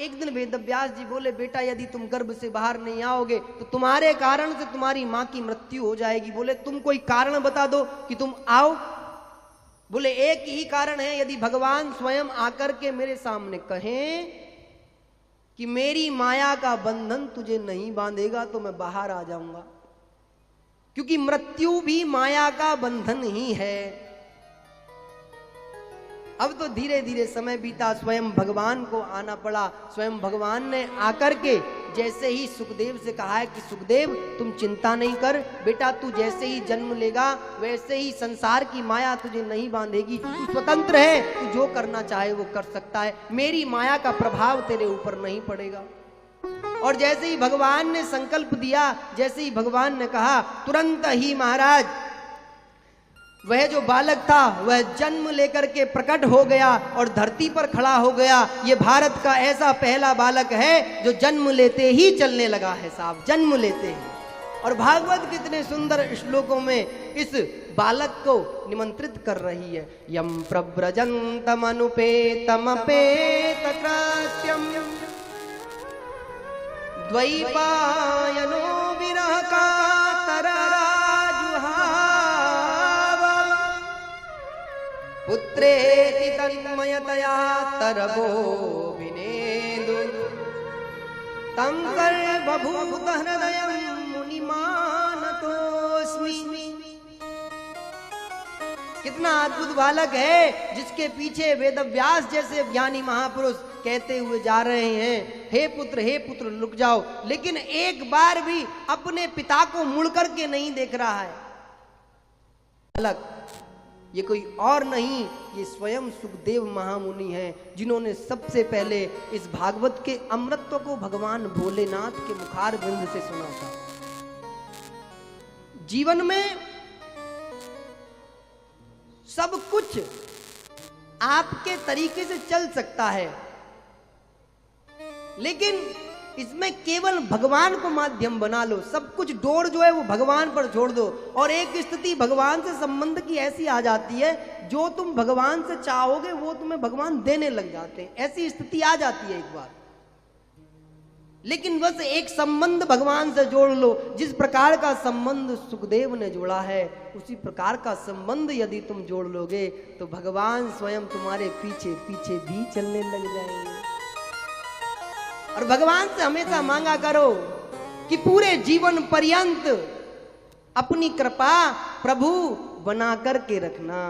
एक दिन वेदव्यास जी बोले, बेटा यदि तुम गर्भ से बाहर नहीं आओगे तो तुम्हारे कारण से तुम्हारी माँ की मृत्यु हो जाएगी। बोले तुम कोई कारण बता दो कि तुम आओ। बोले एक ही कारण है, यदि भगवान स्वयं आकर के मेरे सामने कहें कि मेरी माया का बंधन तुझे नहीं बांधेगा तो मैं बाहर आ जाऊंगा, क्योंकि मृत्यु भी माया का बंधन ही है। अब तो धीरे धीरे समय बीता, स्वयं भगवान को आना पड़ा। स्वयं भगवान ने आकर के जैसे ही सुखदेव से कहा है कि सुखदेव तुम चिंता नहीं कर, बेटा तू जैसे ही जन्म लेगा वैसे ही संसार की माया तुझे नहीं बांधेगी, तू स्वतंत्र है, तू जो करना चाहे वो कर सकता है, मेरी माया का प्रभाव तेरे ऊपर नहीं पड़ेगा। और जैसे ही भगवान ने संकल्प दिया, जैसे ही भगवान ने कहा, तुरंत ही महाराज वह जो बालक था वह जन्म लेकर के प्रकट हो गया और धरती पर खड़ा हो गया। ये भारत का ऐसा पहला बालक है जो जन्म लेते ही चलने लगा है साहब, जन्म लेते ही। और भागवत कितने सुंदर श्लोकों में इस बालक को निमंत्रित कर रही है। यम प्रव्रजन्तम अनुपेतमपेत कृत्यम द्वैपायनो विरह कातर पुत्रेति तन्मयतया तरवो विनेदु तं सर्वभूत हृदयं मुनिमानतोऽस्मि। कितना अद्भुत बालक है जिसके पीछे वेदव्यास जैसे ज्ञानी महापुरुष कहते हुए जा रहे हैं, हे पुत्र रुक जाओ, लेकिन एक बार भी अपने पिता को मुड़ करके नहीं देख रहा है। बालक ये कोई और नहीं, ये स्वयं सुखदेव महामुनि हैं, जिन्होंने सबसे पहले इस भागवत के अमृतत्व को भगवान भोलेनाथ के मुखार बिंद से सुना था। जीवन में सब कुछ आपके तरीके से चल सकता है, लेकिन इसमें केवल भगवान को माध्यम बना लो। सब कुछ डोर जो है वो भगवान पर छोड़ दो, और एक स्थिति भगवान से संबंध की ऐसी आ जाती है, जो तुम भगवान से चाहोगे वो तुम्हें भगवान देने लग जाते हैं। ऐसी स्थिति आ जाती है एक बार। लेकिन बस एक संबंध भगवान से जोड़ लो। जिस प्रकार का संबंध सुखदेव ने जोड़ा है, उसी प्रकार का संबंध यदि तुम जोड़ लोगे तो भगवान स्वयं तुम्हारे पीछे पीछे भी चलने लग जाएंगे। और भगवान से हमेशा मांगा करो कि पूरे जीवन पर्यंत अपनी कृपा प्रभु बना करके रखना।